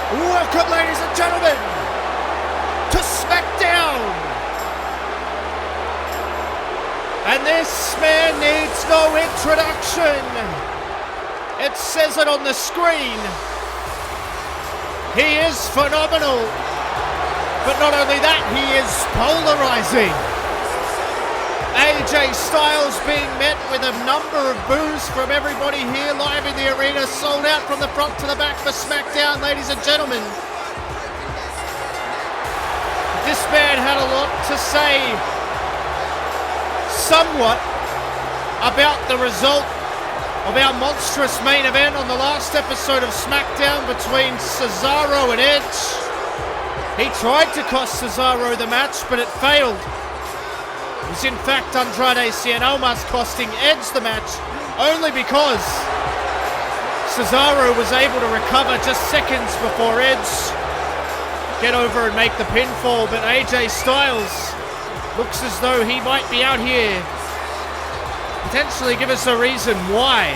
Welcome, ladies and gentlemen, to SmackDown. And this man needs no introduction. It says it on the screen. He is phenomenal. But not only that, he is polarizing. AJ Styles being met with a number of boos from everybody here live in the arena, sold out from the front to the back for SmackDown, ladies and gentlemen. This man had a lot to say, somewhat, about the result of our monstrous main event on the last episode of SmackDown between Cesaro and Edge. He tried to cost Cesaro the match, but it failed. It was in fact Andrade Cien costing Edge the match only because Cesaro was able to recover just seconds before Edge get over and make the pinfall, but AJ Styles looks as though he might be out here potentially give us a reason why.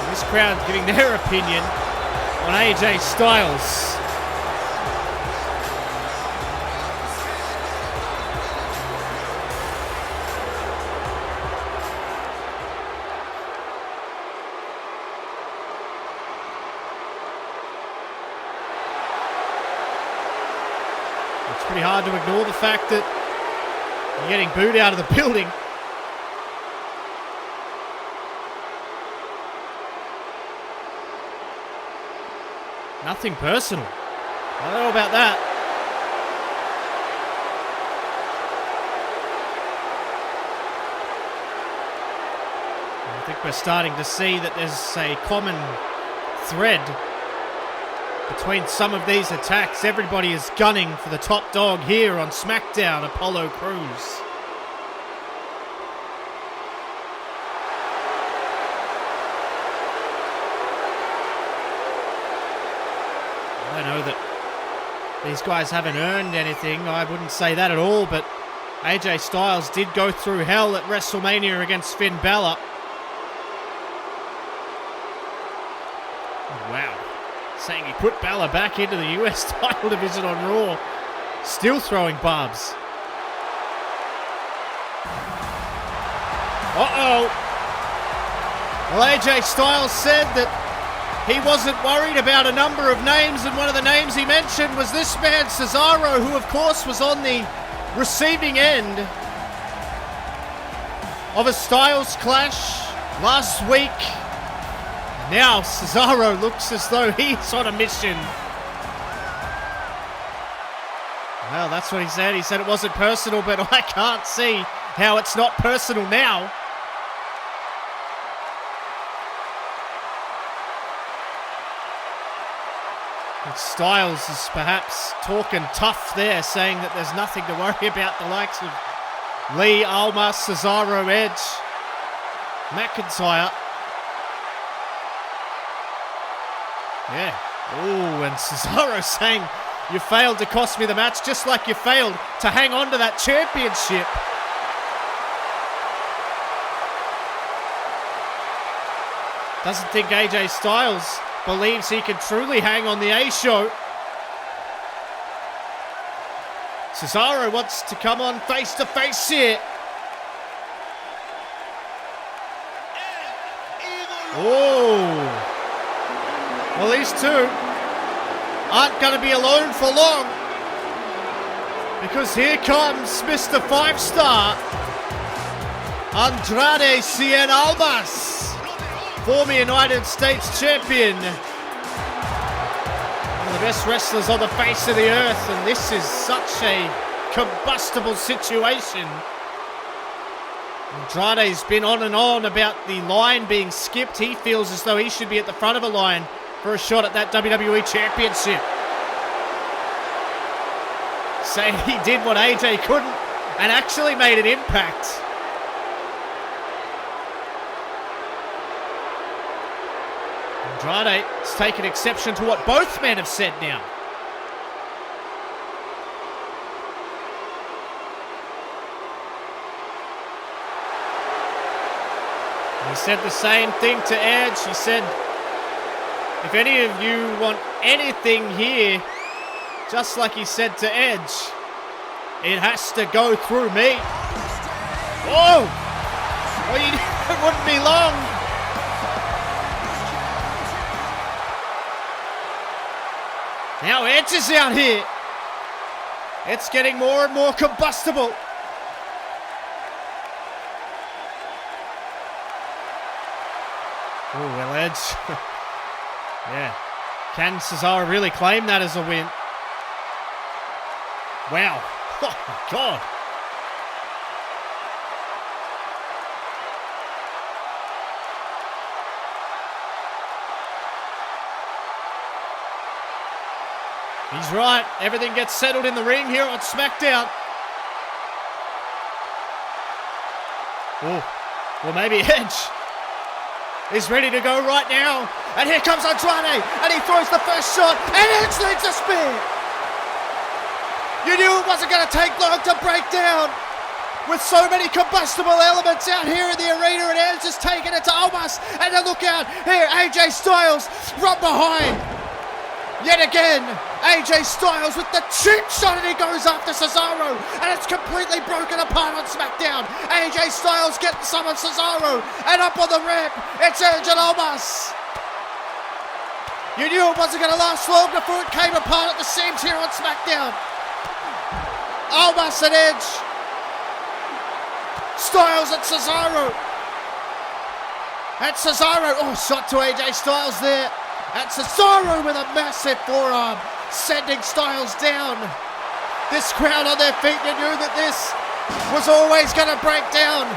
This crowd giving their opinion on AJ Styles. Pretty hard to ignore the fact that you're getting booed out of the building. Nothing personal. I don't know about that. I think we're starting to see that there's a common thread between some of these attacks. Everybody is gunning for the top dog here on SmackDown, Apollo Crews. I know that these guys haven't earned anything. I wouldn't say that at all, but AJ Styles did go through hell at WrestleMania against Finn Balor. Wow. Saying he put Balor back into the US title division on Raw. Still throwing barbs. Uh-oh. Well, AJ Styles said that he wasn't worried about a number of names, and one of the names he mentioned was this man, Cesaro, who of course was on the receiving end of a Styles clash last week. Now Cesaro looks as though he's on a mission. Well, that's what he said. He said it wasn't personal, but I can't see how it's not personal now. And Styles is perhaps talking tough there, saying that there's nothing to worry about the likes of Lee, Almas, Cesaro, Edge, McIntyre. Yeah. Oh, and Cesaro saying, you failed to cost me the match just like you failed to hang on to that championship. Doesn't think AJ Styles believes he can truly hang on the A-show. Cesaro wants to come on face to face here. Oh. Well, these two aren't going to be alone for long, because here comes Mr. 5-Star Andrade Cien Almas, former United States champion, one of the best wrestlers on the face of the earth, and this is such a combustible situation. Andrade's been on and on about the line being skipped. He feels as though he should be at the front of a line for a shot at that WWE Championship. Saying he did what AJ couldn't and actually made an impact. Andrade has taken exception to what both men have said now. He said the same thing to Edge. He said If any of you want anything here, just like he said to Edge, it has to go through me. Whoa! Well, it wouldn't be long. Now Edge is out here. It's getting more and more combustible. Oh, well, Edge. Yeah. Can Cesaro really claim that as a win? Wow. Oh, my God. He's right. Everything gets settled in the ring here on SmackDown. Oh, well, maybe Edge is ready to go right now. And here comes Andrade, and he throws the first shot, and Edge leads a spear. You knew it wasn't going to take long to break down. With so many combustible elements out here in the arena, and Edge is taking it to Omos. And then look out, here AJ Styles right behind. Yet again, AJ Styles with the cheap shot, and he goes after Cesaro, and it's completely broken apart on SmackDown. AJ Styles getting some on Cesaro, and up on the ramp, it's Edge and Omos. You knew it wasn't going to last long before it came apart at the seams here on SmackDown. Omos and Edge. Styles and Cesaro. And Cesaro, oh, shot to AJ Styles there. And Cesaro with a massive forearm, sending Styles down. This crowd on their feet, you knew that this was always going to break down.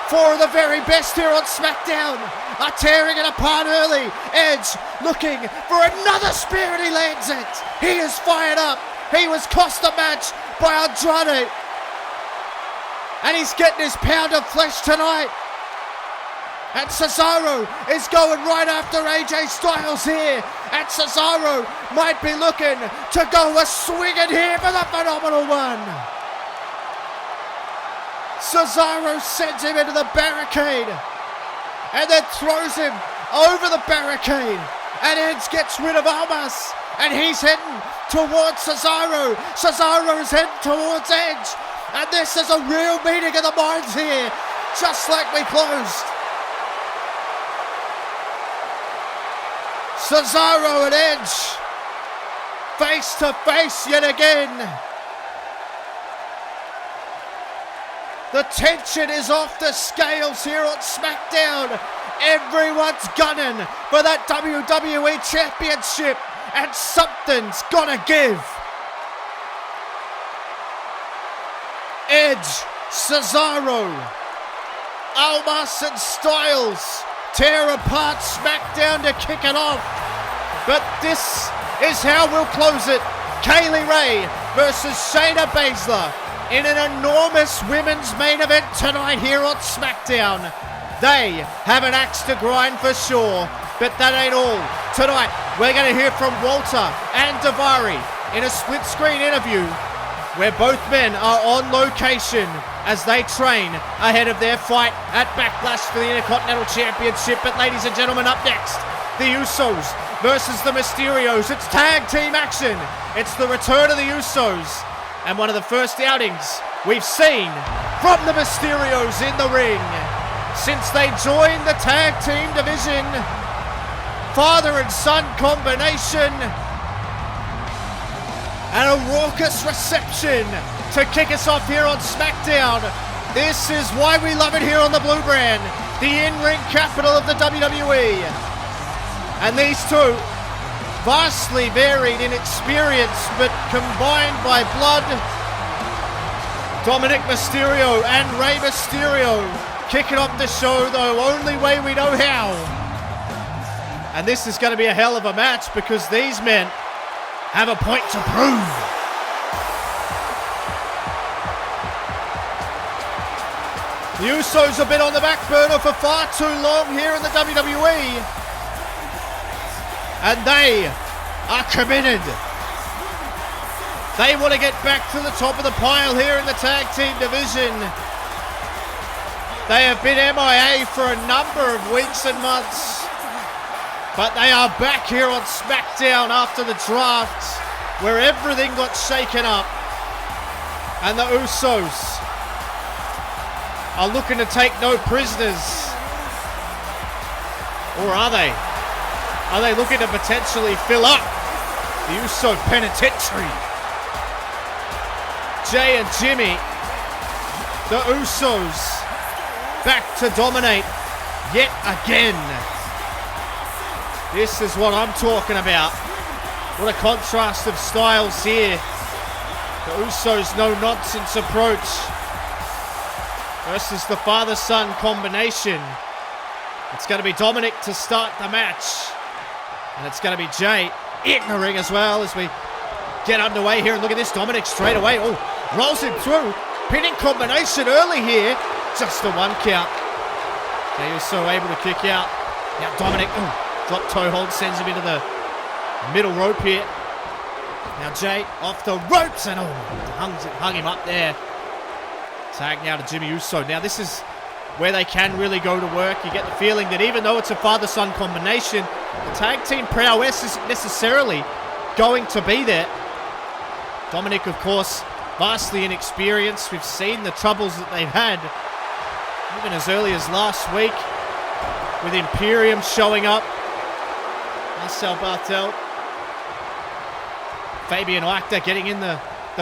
Four of the very best here on SmackDown are tearing it apart early. Edge looking for another spear, and he lands it. He is fired up. He was cost a match by Andrade. And he's getting his pound of flesh tonight. And Cesaro is going right after AJ Styles here. And Cesaro might be looking to go a swinging here for the phenomenal one. Cesaro sends him into the barricade. And then throws him over the barricade. And Edge gets rid of Omos. And he's heading towards Cesaro. Cesaro's heading towards Edge. And this is a real meeting of the minds here. Just like we closed. Cesaro and Edge face to face yet again. The tension is off the scales here on SmackDown. Everyone's gunning for that WWE Championship, and something's gotta give. Edge, Cesaro, Omos and Styles tear apart SmackDown to kick it off. But this is how we'll close it. Kaylee Ray versus Shayna Baszler in an enormous women's main event tonight here on SmackDown. They have an axe to grind for sure, but that ain't all. Tonight, we're going to hear from Walter and Davari in a split-screen interview where both men are on location as they train ahead of their fight at Backlash for the Intercontinental Championship. But ladies and gentlemen, up next, the Usos versus the Mysterios. It's tag team action. It's the return of the Usos. And one of the first outings we've seen from the Mysterios in the ring since they joined the tag team division. Father and son combination. And a raucous reception to kick us off here on SmackDown. This is why we love it here on the Blue Brand, the in-ring capital of the WWE. And these two, vastly varied in experience, but combined by blood. Dominic Mysterio and Rey Mysterio kicking off the show the only way we know how. And this is going to be a hell of a match because these men have a point to prove. The Usos have been on the back burner for far too long here in the WWE. And they are committed. They want to get back to the top of the pile here in the tag team division. They have been MIA for a number of weeks and months. But they are back here on SmackDown after the draft, where everything got shaken up. And the Usos are looking to take no prisoners. Or are they? Are they looking to potentially fill up the Uso penitentiary? Jay and Jimmy, the Usos, back to dominate yet again. This is what I'm talking about. What a contrast of styles here. The Usos' no-nonsense approach versus the father-son combination. It's going to be Dominic to start the match. And it's going to be Jay in the ring as well as we get underway here. And look at this, Dominic straight away. Oh, rolls him through. Pinning combination early here. Just a 1 count. Jay was so able to kick out. Now Dominic, drop toe hold, sends him into the middle rope here. Now Jay off the ropes and hung him up there. Tag now to Jimmy Uso. Now this is where they can really go to work. You get the feeling that even though it's a father-son combination, the tag team prowess isn't necessarily going to be there. Dominic, of course, vastly inexperienced. We've seen the troubles that they've had even as early as last week with Imperium showing up. Marcel Barthel, Fabian Aichner getting in the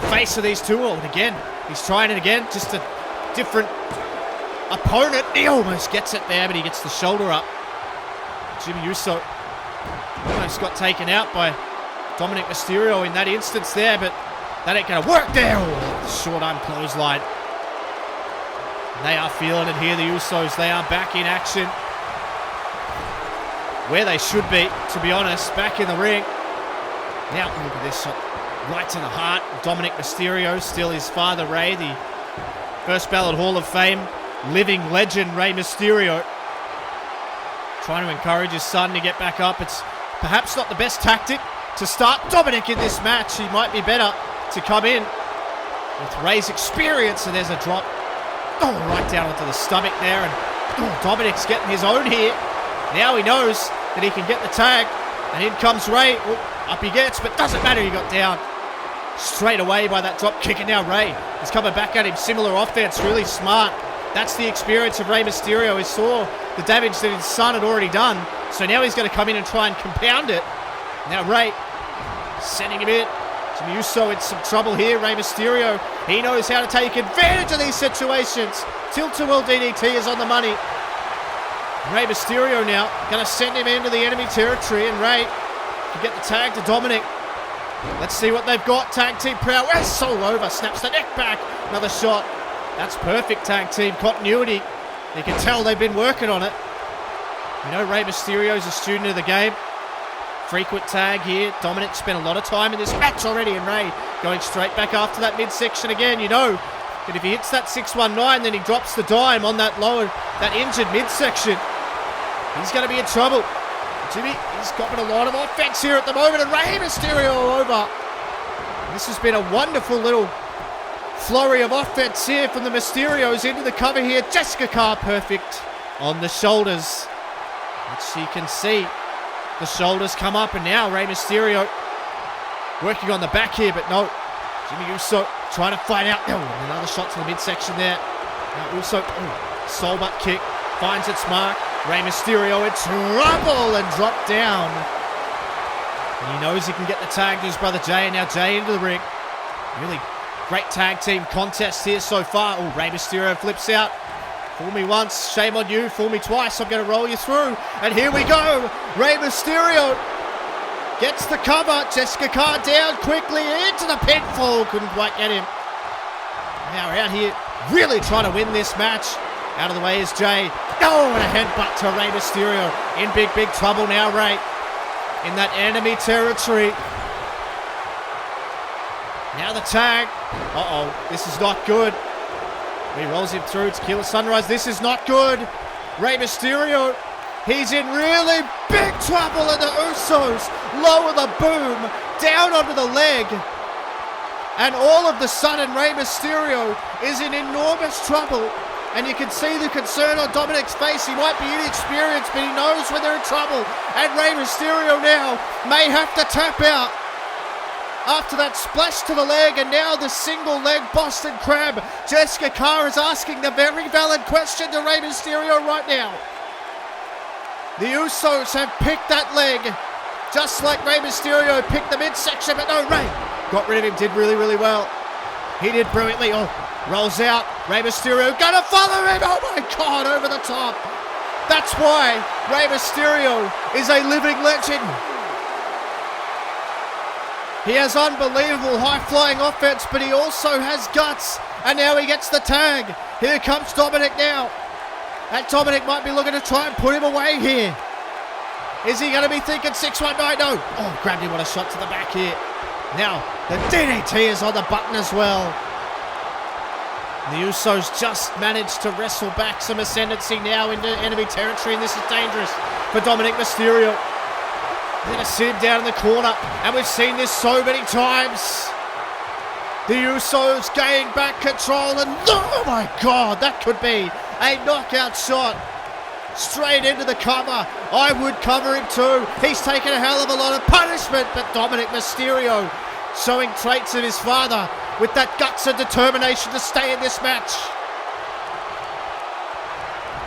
face of these two. Oh, and again, he's trying it again. Just a different opponent. He almost gets it there, but he gets the shoulder up. Jimmy Uso almost got taken out by Dominic Mysterio in that instance there, but that ain't going to work there. Oh, short arm clothesline. They are feeling it here, the Usos. They are back in action. Where they should be, to be honest. Back in the ring. Now, look at this shot. Right to the heart. Dominic Mysterio, still his father, Ray, the first ballot Hall of Fame living legend, Rey Mysterio. Trying to encourage his son to get back up. It's perhaps not the best tactic to start Dominic in this match. He might be better to come in with Ray's experience. And there's a drop. Oh, right down onto the stomach there. And Dominic's getting his own here. Now he knows that he can get the tag. And in comes Ray. Oh, up he gets, but doesn't matter. He got down straight away by that drop kick. And now Ray is coming back at him. Similar offense. Really smart. That's the experience of Rey Mysterio. He saw the damage that his son had already done. So now he's going to come in and try and compound it. Now Ray sending him in. Jimmy Uso in some trouble here. Rey Mysterio, he knows how to take advantage of these situations. Tilt-a-whirl DDT is on the money. Rey Mysterio now going to send him into the enemy territory, and Ray can get the tag to Dominic. Let's see what they've got. Tag team prowess all over. Snaps the neck back. Another shot. That's perfect tag team continuity. You can tell they've been working on it. You know, Rey Mysterio's a student of the game. Frequent tag here. Dominic spent a lot of time in this match already, and Ray going straight back after that midsection again. You know that if he hits that 619, then he drops the dime on that lower, that injured midsection. He's going to be in trouble. Jimmy, he's got a lot of offense here at the moment, and Rey Mysterio all over. This has been a wonderful little flurry of offense here from the Mysterios into the cover here. Jessica Carr perfect on the shoulders. Which you can see. The shoulders come up, and now Rey Mysterio working on the back here, but no. Jimmy Uso trying to fight out. Oh, another shot to the midsection there. Now Uso, soul butt kick, finds its mark. Rey Mysterio in trouble and dropped down. And he knows he can get the tag to his brother Jay, and now Jay into the ring. Really great tag team contest here so far. Oh, Rey Mysterio flips out. Fool me once, shame on you. Fool me twice, I'm going to roll you through. And here we go. Rey Mysterio gets the cover. Jessica Carr down quickly into the pinfall. Couldn't quite get him. Now we're out here really trying to win this match. Out of the way is Jay. Oh, and a headbutt to Rey Mysterio. In big trouble now, Ray. In that enemy territory. Now the tag. Uh-oh, this is not good. He rolls him through. Tequila Sunrise. This is not good. Rey Mysterio, he's in really big trouble, and the Usos lower the boom down onto the leg. And all of the sudden, Rey Mysterio is in enormous trouble. And you can see the concern on Dominic's face. He might be inexperienced, but he knows when they're in trouble. And Rey Mysterio now may have to tap out after that splash to the leg, and now the single leg Boston Crab. Jessica Carr is asking the very valid question to Rey Mysterio right now. The Usos have picked that leg, just like Rey Mysterio picked the midsection, but no, Rey got rid of him, did really, really well. He did brilliantly. Oh, rolls out. Rey Mysterio gonna follow him. Oh my God, over the top. That's why Rey Mysterio is a living legend. He has unbelievable high-flying offense, but he also has guts. And now he gets the tag. Here comes Dominic now. And Dominic might be looking to try and put him away here. Is he going to be thinking 619? No. Oh, grabbed him. What a shot to the back here. Now, the DDT is on the button as well. The Usos just managed to wrestle back some ascendancy now into enemy territory, and this is dangerous for Dominic Mysterio. They're going to sit him down in the corner, and we've seen this so many times. The Usos gain back control, and oh my God, that could be a knockout shot. Straight into the cover. I would cover him too. He's taken a hell of a lot of punishment, but Dominic Mysterio showing traits of his father with that guts and determination to stay in this match.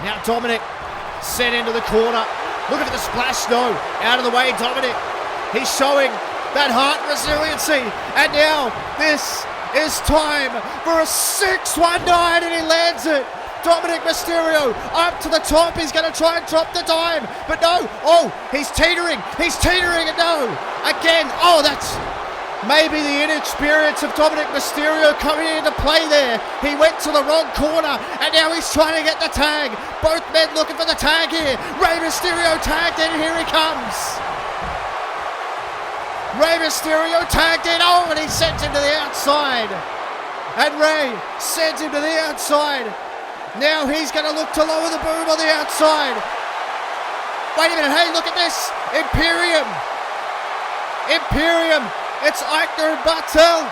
Now Dominic sent into the corner. Looking for the splash, no. Out of the way, Dominic. He's showing that heart resiliency. And now this is time for a 619, and he lands it. Dominic Mysterio up to the top. He's going to try and drop the dime, but no. Oh, he's teetering, and no. Again, oh, that's maybe the inexperience of Dominic Mysterio coming into play there. He went to the wrong corner, and now he's trying to get the tag. Both men looking for the tag here. Rey Mysterio tagged in, here he comes. Rey Mysterio tagged in, oh, and he sends him to the outside. And Rey sends him to the outside. Now he's going to look to lower the boom on the outside. Wait a minute, hey, look at this. Imperium. It's Eichner and Bartel.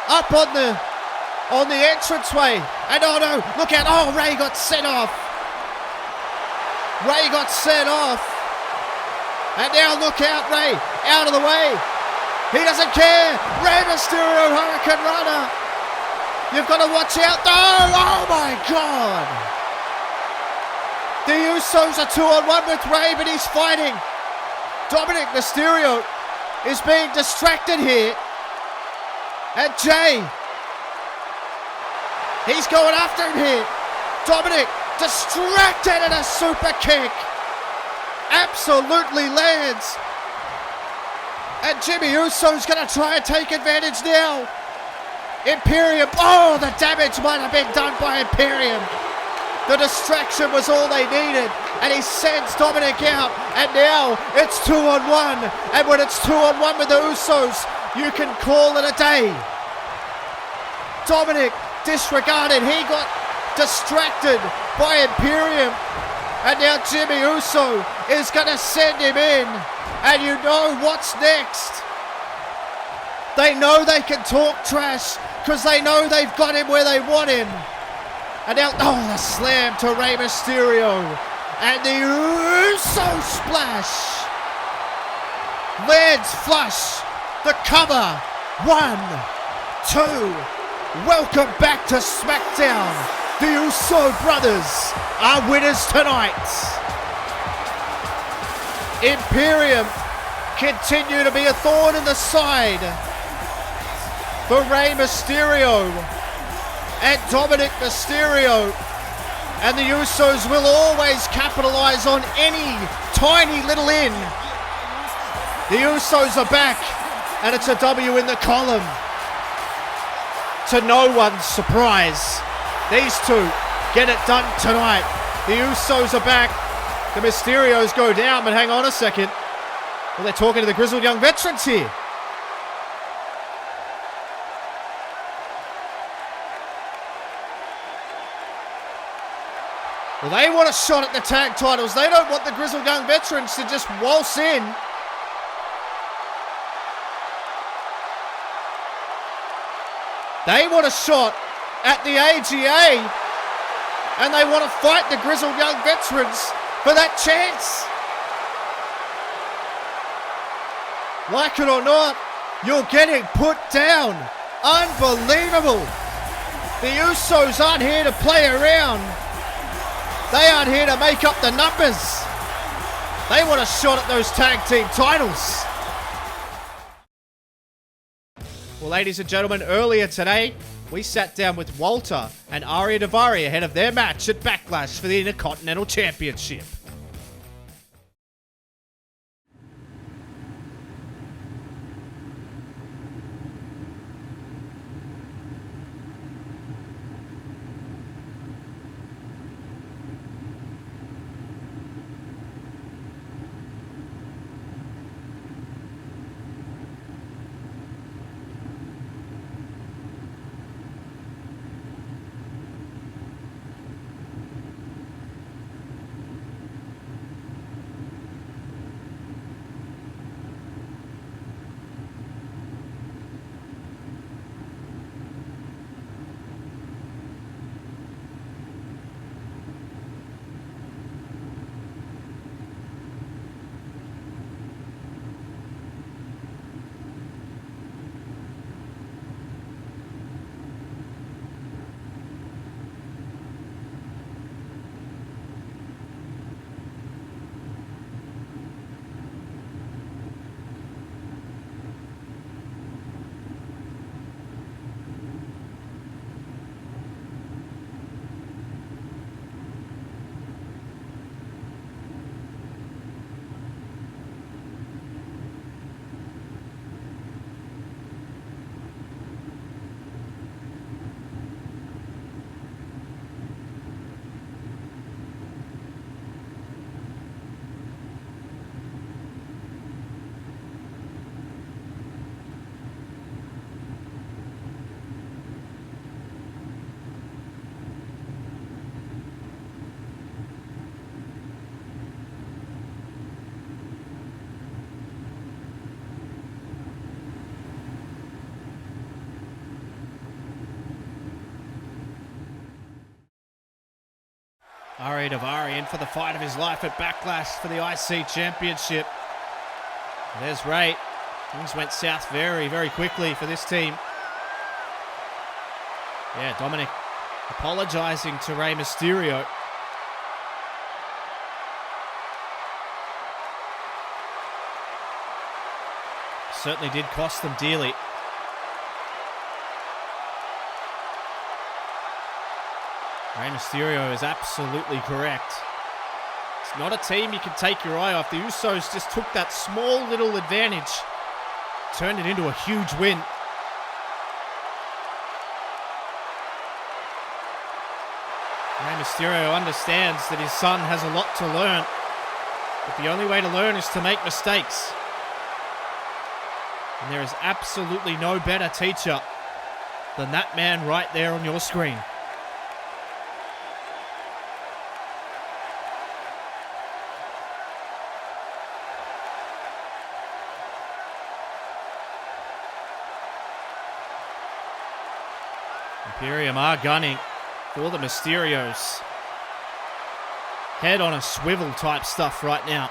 Up on the entranceway. And oh no, look out. Oh, Rey got sent off. And now look out, Rey. Out of the way. He doesn't care. Rey Mysterio, Hurricane Runner. You've got to watch out though. Oh my God. The Usos are 2-on-1 with Rey, but he's fighting. Dominic Mysterio is being distracted here. And Jay, he's going after him here. Dominic distracted, and a super kick absolutely lands. And Jimmy Uso's going to try and take advantage now. Imperium, oh, the damage might have been done by Imperium. The distraction was all they needed, and he sends Dominic out, and now it's 2-on-1, and when it's 2-on-1 with the Usos, you can call it a day. Dominic disregarded, he got distracted by Imperium, and now Jimmy Uso is going to send him in, and you know what's next. They know they can talk trash because they know they've got him where they want him. And now, oh, the slam to Rey Mysterio. And the Uso splash. Lands flush. The cover. 1, 2. Welcome back to SmackDown. The Uso brothers are winners tonight. Imperium continue to be a thorn in the side for Rey Mysterio and Dominic Mysterio, and the Usos will always capitalize on any tiny little in. The Usos are back, and it's a W in the column. To no one's surprise, these two get it done tonight. The Usos are back. The Mysterios go down, but hang on a second. Well, they're talking to the grizzled young veterans here. Well, they want a shot at the tag titles. They don't want the grizzled young veterans to just waltz in. They want a shot at the AGA, and they want to fight the grizzled young veterans for that chance. Like it or not, you're getting put down. Unbelievable. The Usos aren't here to play around. They aren't here to make up the numbers. They want a shot at those tag team titles. Well, ladies and gentlemen, earlier today, we sat down with Walter and Davari ahead of their match at Backlash for the Intercontinental Championship. Davari in for the fight of his life at Backlash for the IC Championship. There's Ray. Things went south very, very quickly for this team. Yeah, Dominic apologizing to Rey Mysterio. Certainly did cost them dearly. Rey Mysterio is absolutely correct. It's not a team you can take your eye off. The Usos just took that small little advantage, turned it into a huge win. Rey Mysterio understands that his son has a lot to learn, but the only way to learn is to make mistakes. And there is absolutely no better teacher than that man right there on your screen. Imperium are gunning for the Mysterios. Head on a swivel type stuff right now.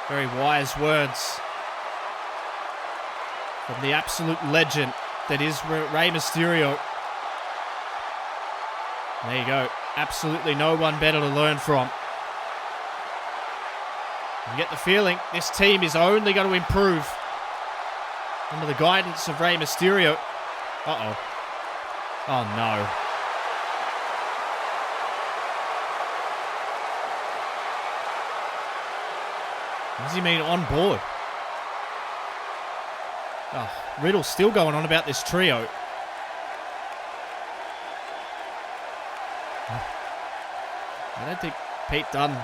Very wise words from the absolute legend that is Rey Mysterio. There you go. Absolutely no one better to learn from. You get the feeling this team is only going to improve under the guidance of Rey Mysterio. Uh-oh. Oh, no. What does he mean on board? Oh, Riddle's still going on about this trio. I don't think Pete Dunne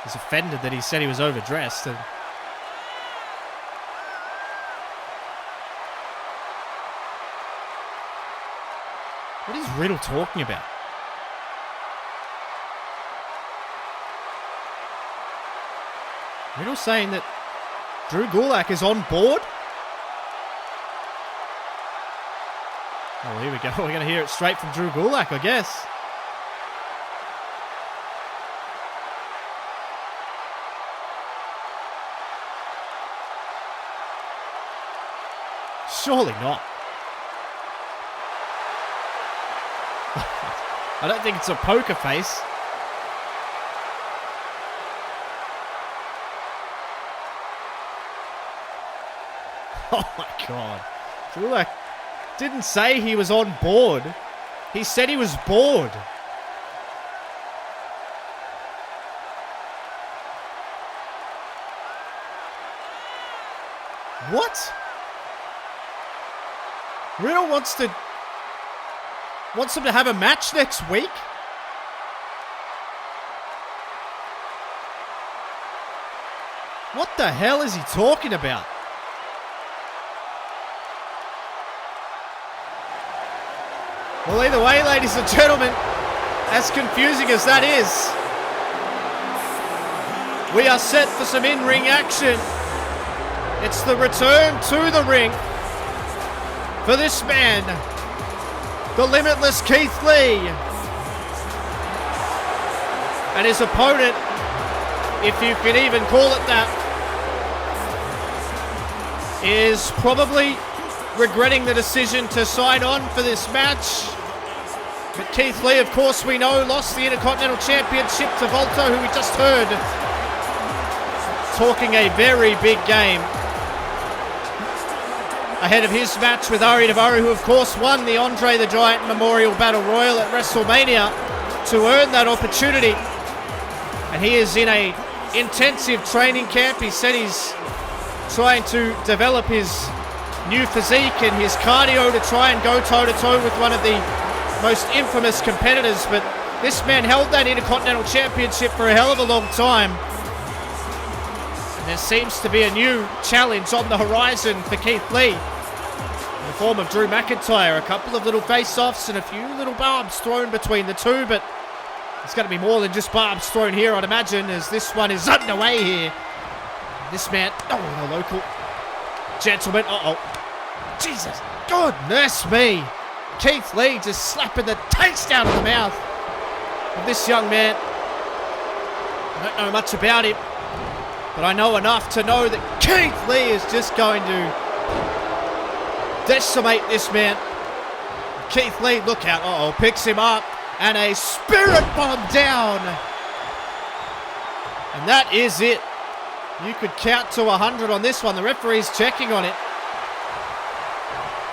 is offended that he said he was overdressed. And what is Riddle talking about? Riddle's saying that Drew Gulak is on board. Oh, here we go. We're going to hear it straight from Drew Gulak, I guess. Surely not. I don't think it's a poker face. Oh my God. Gulak didn't say he was on board. He said he was bored. What? Riddle wants them to have a match next week? What the hell is he talking about? Well, either way, ladies and gentlemen, as confusing as that is, we are set for some in-ring action. It's the return to the ring for this man, the limitless Keith Lee, and his opponent, if you can even call it that, is probably regretting the decision to sign on for this match. But Keith Lee, of course, we know, lost the Intercontinental Championship to Volta, who we just heard talking a very big game ahead of his match with Davari, who of course won the Andre the Giant Memorial Battle Royal at WrestleMania to earn that opportunity. And he is in a intensive training camp. He said he's trying to develop his new physique and his cardio to try and go toe-to-toe with one of the most infamous competitors. But this man held that Intercontinental Championship for a hell of a long time. And there seems to be a new challenge on the horizon for Keith Lee in the form of Drew McIntyre. A couple of little face-offs and a few little barbs thrown between the two, but it's going to be more than just barbs thrown here, I'd imagine, as this one is underway here. This man, the local gentleman, Jesus, goodness me. Keith Lee just slapping the taste out of the mouth of this young man. I don't know much about him, but I know enough to know that Keith Lee is just going to decimate this man. Keith Lee, look out, picks him up, and a spirit bomb down. And that is it. You could count to 100 on this one. The referee's checking on it.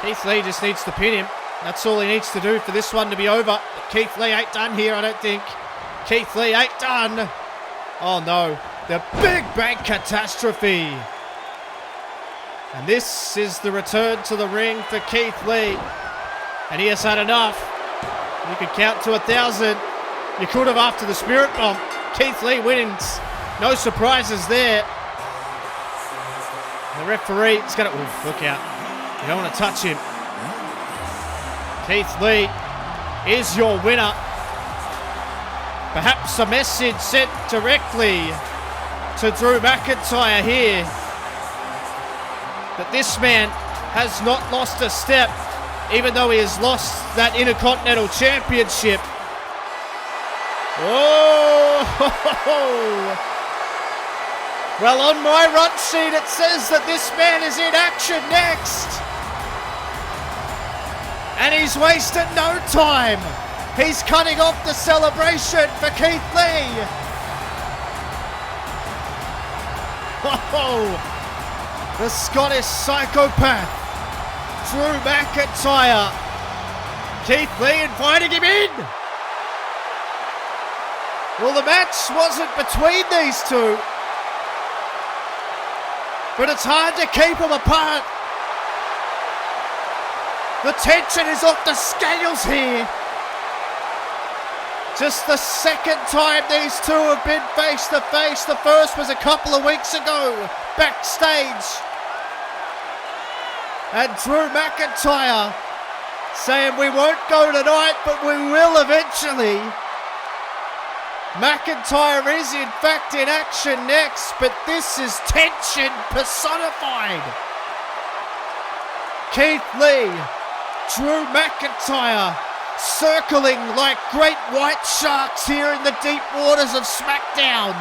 Keith Lee just needs to pin him. That's all he needs to do for this one to be over. But Keith Lee ain't done here, I don't think. Keith Lee ain't done. Oh no, the big bang catastrophe. And this is the return to the ring for Keith Lee. And he has had enough. You could count to 1,000. You could have after the spirit bomb. Keith Lee wins. No surprises there. The referee is going to... look out. You don't want to touch him. Keith Lee is your winner. Perhaps a message sent directly to Drew McIntyre here that this man has not lost a step, even though he has lost that Intercontinental Championship. Oh! Well, on my run sheet it says that this man is in action next. And he's wasted no time. He's cutting off the celebration for Keith Lee. Oh, the Scottish psychopath, Drew McIntyre. Keith Lee inviting him in. Well, the match wasn't between these two, but it's hard to keep them apart. The tension is off the scales here. Just the second time these two have been face to face. The first was a couple of weeks ago, backstage. And Drew McIntyre saying we won't go tonight, but we will eventually. McIntyre is in fact in action next, but this is tension personified. Keith Lee, Drew McIntyre, circling like great white sharks here in the deep waters of SmackDown.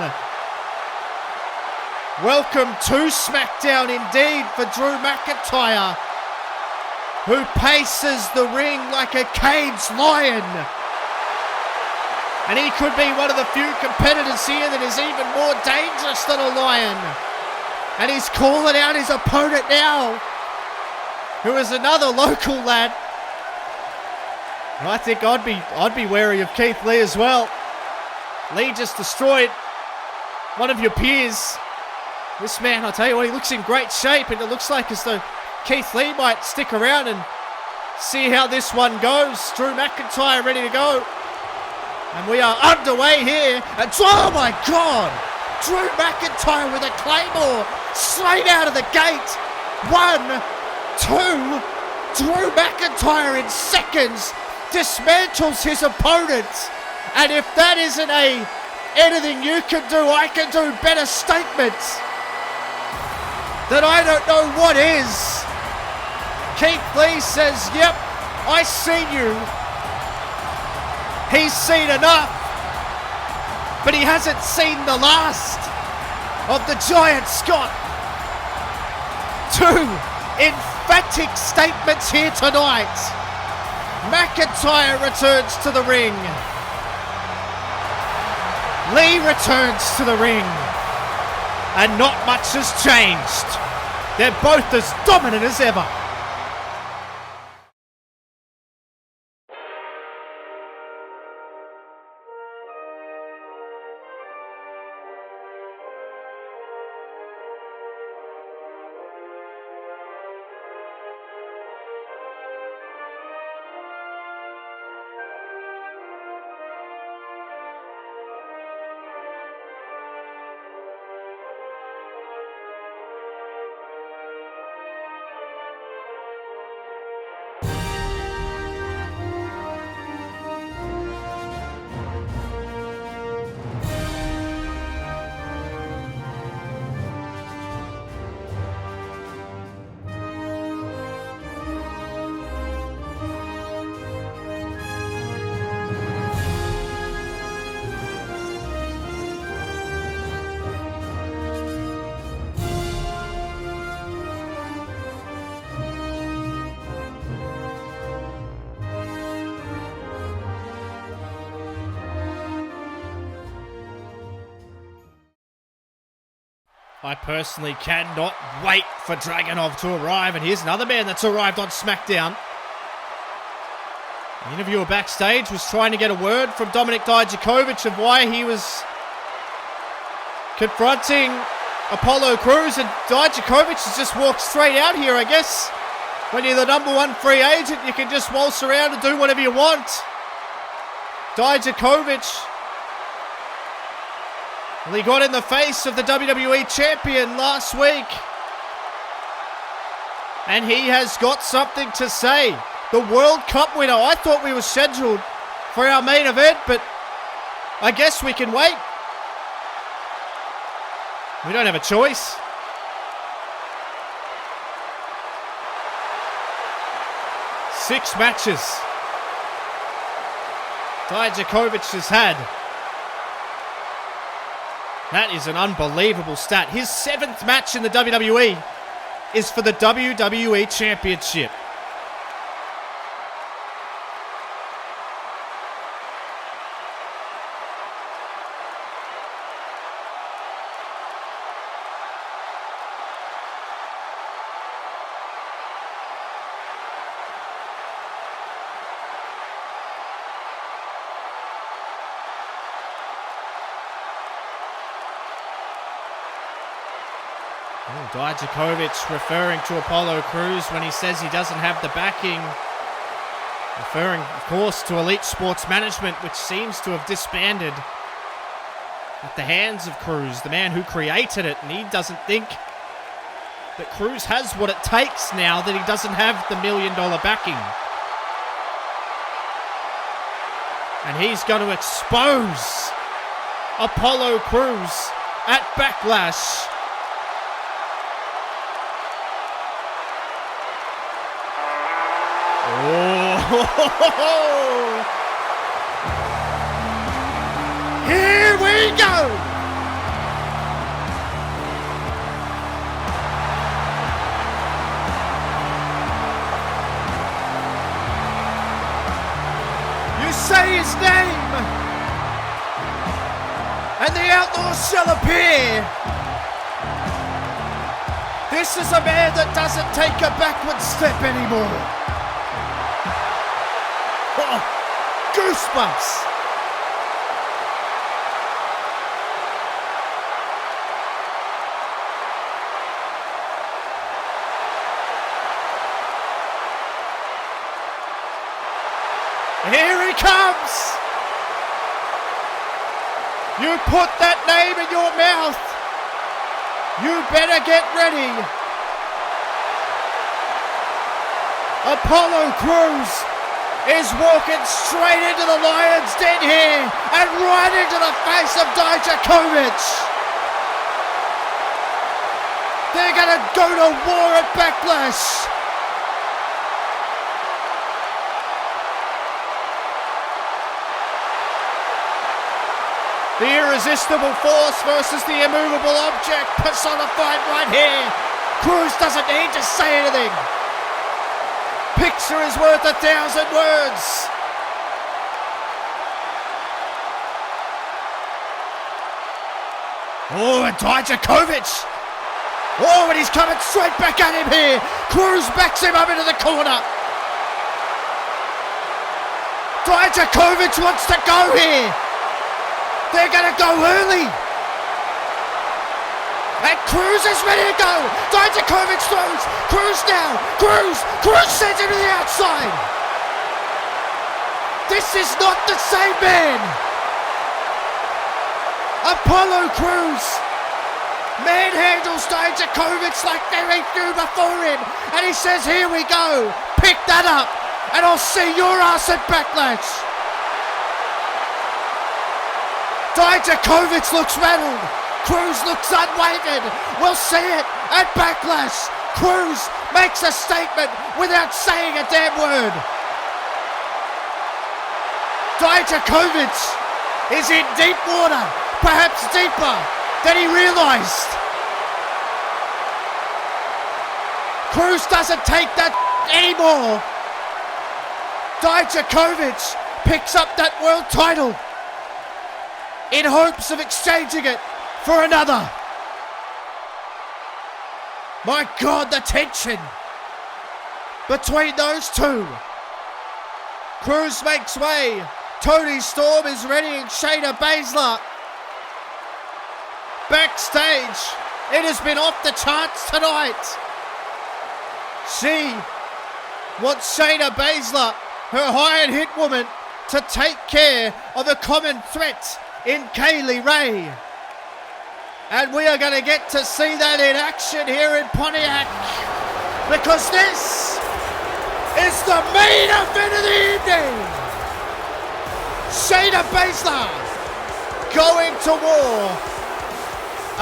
Welcome to SmackDown indeed for Drew McIntyre, who paces the ring like a caged lion. And he could be one of the few competitors here that is even more dangerous than a lion. And he's calling out his opponent now, who is another local lad. And I think I'd be wary of Keith Lee as well. Lee just destroyed one of your peers. This man, I tell you what, he looks in great shape, and it looks like as though Keith Lee might stick around and see how this one goes. Drew McIntyre ready to go. And we are underway here. And oh my God! Drew McIntyre with a claymore straight out of the gate. 1, 2. Drew McIntyre in seconds dismantles his opponent. And if that isn't anything you can do, I can do better statements. That I don't know what is. Keith Lee says, yep, I seen you. He's seen enough, but he hasn't seen the last of the Giant Scott. 2 emphatic statements here tonight. McIntyre returns to the ring. Lee returns to the ring. And not much has changed. They're both as dominant as ever. I personally cannot wait for Dragunov to arrive, and here's another man that's arrived on SmackDown. The interviewer backstage was trying to get a word from Dominik Dijakovic of why he was confronting Apollo Crews, and Dijakovic has just walked straight out here, I guess. When you're the number 1 free agent, you can just waltz around and do whatever you want. Dijakovic, well, he got in the face of the WWE champion last week. And he has got something to say. The World Cup winner. I thought we were scheduled for our main event, but I guess we can wait. We don't have a choice. Six matches Dijakovic has had. That is an unbelievable stat. His 7th match in the WWE is for the WWE Championship. Dijakovic referring to Apollo Crews when he says he doesn't have the backing. Referring, of course, to Elite Sports Management, which seems to have disbanded at the hands of Crews, the man who created it, and he doesn't think that Crews has what it takes now that he doesn't have the $1 million backing. And he's going to expose Apollo Crews at Backlash. Oh, here we go. You say his name, and the Outlaws shall appear. This is a man that doesn't take a backward step anymore. Oh, goosebumps. Here he comes. You put that name in your mouth. You better get ready. Apollo Crews is walking straight into the Lion's Den here and right into the face of Kovitch. They're going to go to war at Backlash. The irresistible force versus the immovable object personified right here. Crews doesn't need to say anything. Picture is worth 1,000 words. Oh, and Kovitch. Oh, and he's coming straight back at him here. Crews backs him up into the corner. Kovitch wants to go here. They're going to go early. And Crews is ready to go. Kovitch throws. Crews now. Crews sends him to the outside. This is not the same man. Apollo Crews manhandles Kovitch like there ain't no before him. And he says, here we go. Pick that up. And I'll see your ass at Backlash. Kovitch looks rattled. Crews looks unwavered. We'll see it at Backlash. Crews makes a statement without saying a damn word. Kovitch is in deep water, perhaps deeper than he realized. Crews doesn't take that anymore. Kovitch picks up that world title in hopes of exchanging it for another. My God, the tension between those two. Crews makes way. Toni Storm is readying Shayna Baszler. Backstage, it has been off the charts tonight. She wants Shayna Baszler, her hired hit woman, to take care of a common threat in Kaylee Ray. And we are going to get to see that in action here in Pontiac, because this is the main event of the evening. Shayna Baszler going to war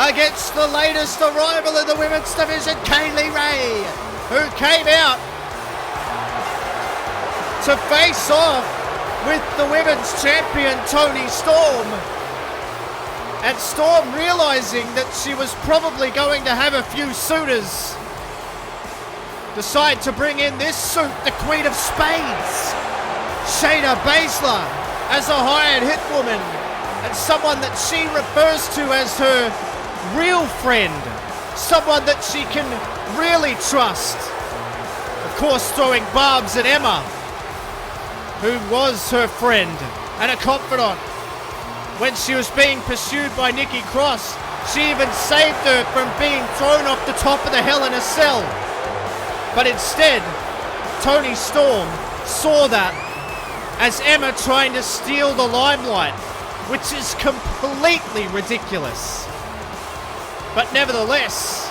against the latest arrival in the women's division, Kaylee Ray, who came out to face off with the women's champion Toni Storm. And Storm, realizing that she was probably going to have a few suitors, decide to bring in this suit, the Queen of Spades, Shayna Baszler, as a hired hit woman and someone that she refers to as her real friend, someone that she can really trust. Of course, throwing barbs at Emma, who was her friend and a confidant. When she was being pursued by Nikki Cross, she even saved her from being thrown off the top of the Hell in a Cell. But instead, Toni Storm saw that as Emma trying to steal the limelight, which is completely ridiculous. But nevertheless,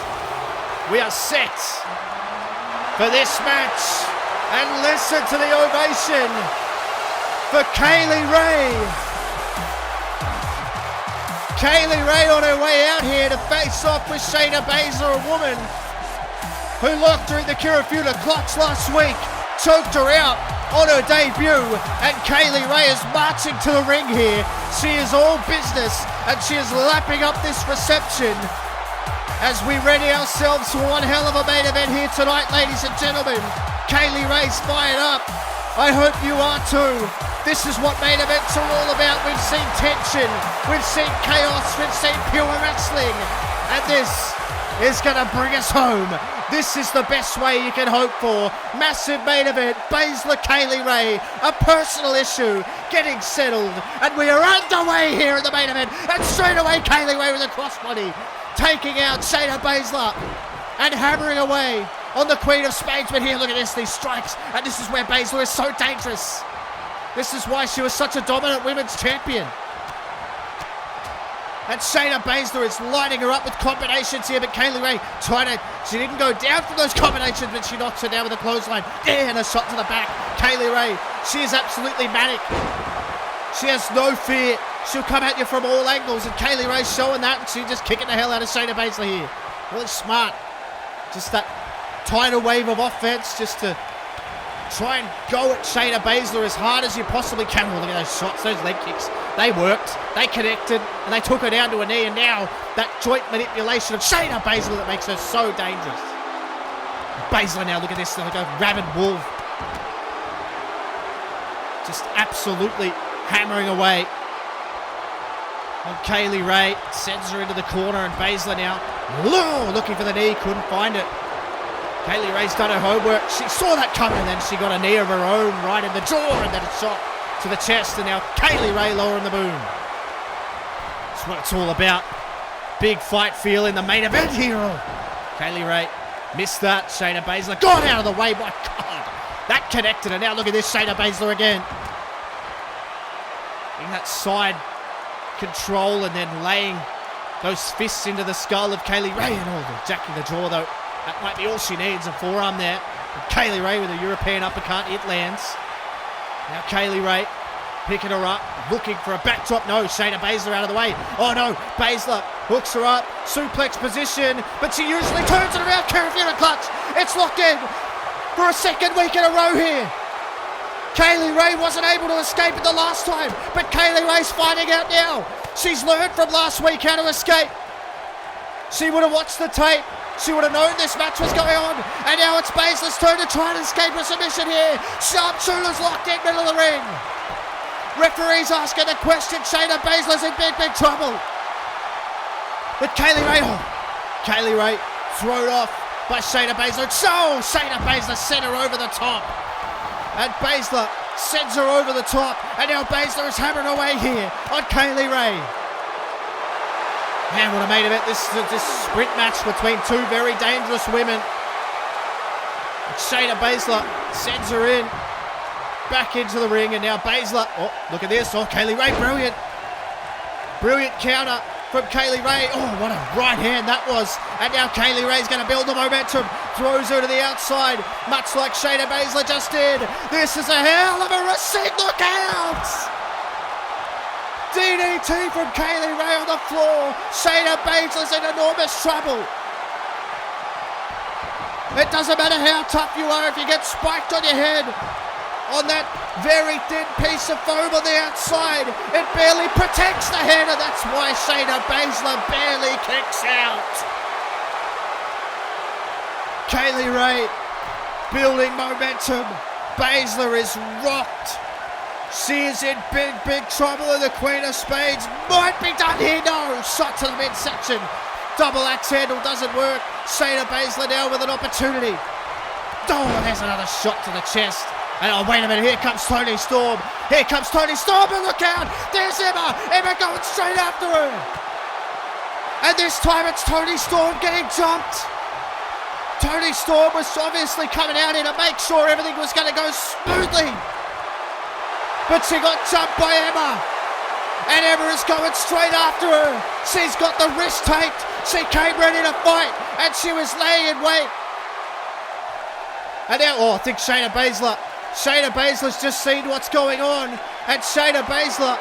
we are set for this match. And listen to the ovation for Kaylee Ray. Kaylee Ray on her way out here to face off with Shayna Baszler, a woman who locked her in the Kirifuda clutch last week, choked her out on her debut, and Kaylee Ray is marching to the ring here. She is all business, and she is lapping up this reception as we ready ourselves for one hell of a main event here tonight, ladies and gentlemen. Kaylee Ray's fired up. I hope you are too. This is what main events are all about. We've seen tension, we've seen chaos, we've seen pure wrestling, and this is going to bring us home. This is the best way you can hope for. Massive main event, Baszler, Kaylee Ray, a personal issue getting settled, and we are underway here in the main event, and straight away Kaylee Ray with a crossbody, taking out Shayna Baszler and hammering away on the Queen of Spades. But here, look at this, these strikes, and this is where Baszler is so dangerous. This is why she was such a dominant women's champion. And Shayna Baszler is lining her up with combinations here, but Kaylee Ray she didn't go down from those combinations, but she knocks her down with a clothesline. Yeah, and a shot to the back. Kaylee Ray, she is absolutely manic. She has no fear. She'll come at you from all angles, and Kaylee Ray's showing that, and she's just kicking the hell out of Shayna Baszler here. Really smart. Just that tidal wave of offense, just to try and go at Shayna Baszler as hard as you possibly can. Oh, look at those shots, those leg kicks. They worked, they connected, and they took her down to a knee, and now that joint manipulation of Shayna Baszler that makes her so dangerous. Baszler now, look at this, like a rabid wolf. Just absolutely hammering away on Kaylee Ray. Sends her into the corner, and Baszler now looking for the knee, couldn't find it. Kaylee Ray's done her homework. She saw that coming, and then she got a knee of her own right in the jaw, and then a shot to the chest, and now Kaylee Ray lowering the boom. That's what it's all about. Big fight feel in the main event here. Kaylee Ray missed that. Shayna Baszler gone out of the way. My God, that connected, and now look at this, Shayna Baszler again. In that side control, and then laying those fists into the skull of Kaylee Ray, and all the jacking the jaw though. That might be all she needs, a forearm there. And Kaylee Ray with a European uppercut, it lands. Now Kaylee Ray picking her up, looking for a backdrop. No, Shayna Baszler out of the way. Oh no, Baszler hooks her up, suplex position, but she usually turns it around. Kirifuda clutch, it's locked in for a second week in a row here. Kaylee Ray wasn't able to escape it the last time, but Kaylee Ray's finding out now. She's learned from last week how to escape. She would have watched the tape. She would have known this match was going on, and now it's Baszler's turn to try and escape a submission here. Sharpshooter's locked in middle of the ring. Referee's asking the question. Shayna Baszler's in big, big trouble. But Kaylee Ray thrown off by Shayna Baszler. So Shayna Baszler sent her over the top, and Baszler sends her over the top, and now Baszler is hammering away here on Kaylee Ray. Man, what a main event. This is a sprint match between two very dangerous women. Shayna Baszler sends her in, back into the ring, and now Baszler, oh, look at this, oh, Kaylee Ray, brilliant. Brilliant counter from Kaylee Ray. Oh, what a right hand that was. And now Kaylee Ray's going to build the momentum, throws her to the outside, much like Shayna Baszler just did. This is a hell of a receipt, look out! DDT from Kaylee Ray on the floor. Shayna Baszler's in enormous trouble. It doesn't matter how tough you are if you get spiked on your head on that very thin piece of foam on the outside. It barely protects the head, and that's why Shayna Baszler barely kicks out. Kaylee Ray building momentum. Baszler is rocked. She is in big, big trouble, and the Queen of Spades might be done here. No, shot to the midsection. Double axe handle doesn't work. Shayna Baszler now with an opportunity. Oh, there's another shot to the chest. And oh, wait a minute, here comes Toni Storm. Here comes Toni Storm, and look out. There's Emma. Emma going straight after her. And this time it's Toni Storm getting jumped. Toni Storm was obviously coming out here to make sure everything was going to go smoothly. But she got jumped by Emma, and Emma is going straight after her. She's got the wrist taped. She came ready to fight, and she was laying in wait. And now, oh, I think Shayna Baszler's just seen what's going on, and Shayna Baszler,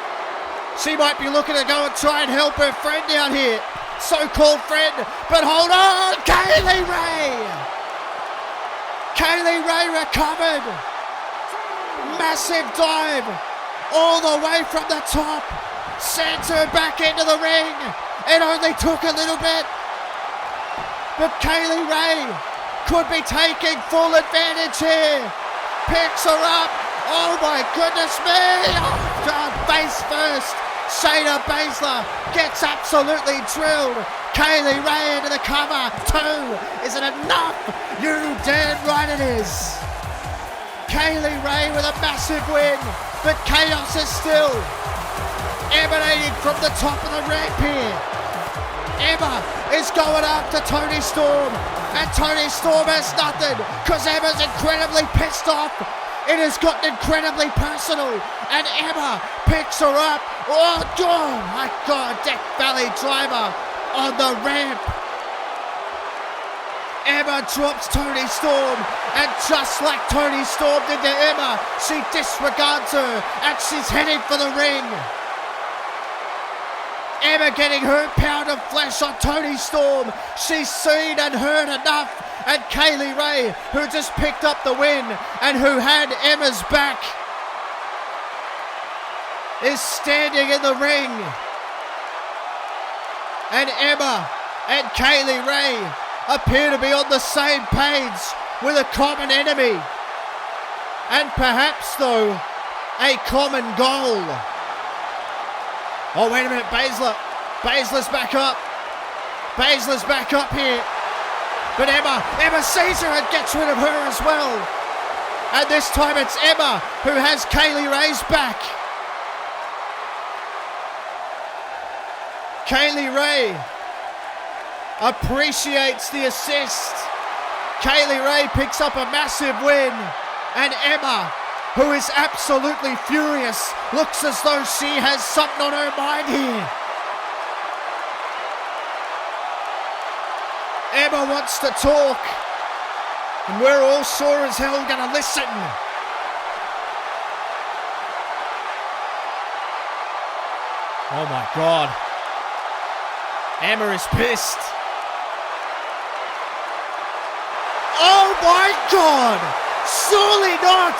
She might be looking to go and try and help her friend out here. So-called friend. But hold on. Kaylee Ray. Kaylee Ray recovered. Massive dive. All the way from the top. Sends her back into the ring. It only took a little bit. But Kaylee Ray could be taking full advantage here. Picks her up. Oh my goodness me. Oh God, face first. Shayna Baszler gets absolutely drilled. Kaylee Ray into the cover. 2. Is it enough? You damn right it is. Kaylee Ray with a massive win. But chaos is still emanating from the top of the ramp here. Emma is going after Toni Storm. And Toni Storm has nothing. Because Emma's incredibly pissed off. It has gotten incredibly personal. And Emma picks her up. Oh my God, Death Valley driver on the ramp. Emma drops Toni Storm. And just like Toni Storm did to Emma, she disregards her. And she's heading for the ring. Emma getting her pound of flesh on Toni Storm. She's seen and heard enough. And Kaylee Ray, who just picked up the win and who had Emma's back, is standing in the ring. And Emma and Kaylee Ray appear to be on the same page with a common enemy. And perhaps, though, a common goal. Oh, wait a minute, Baszler. Baszler's back up. Baszler's back up here. But Emma sees her and gets rid of her as well. And this time it's Emma who has Kaylee Ray's back. Kaylee Ray appreciates the assist. Kaylee Ray picks up a massive win. And Emma, who is absolutely furious, looks as though she has something on her mind here. Emma wants to talk, and we're all sure as hell gonna listen. Oh my God. Emma is pissed. Oh my God! Surely not!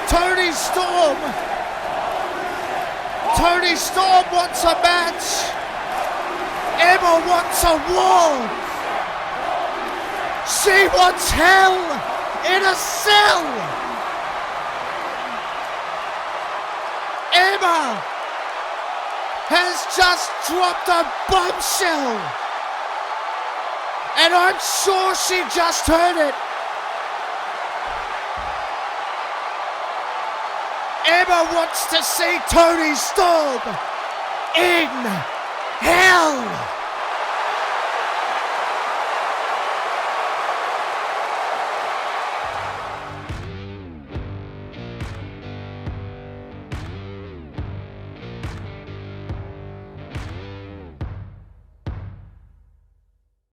Toni Storm! Toni Storm wants a match! Emma wants a war! She wants hell in a cell! Emma has just dropped a bombshell! And I'm sure she just heard it! Emma wants to see Toni Storm in hell!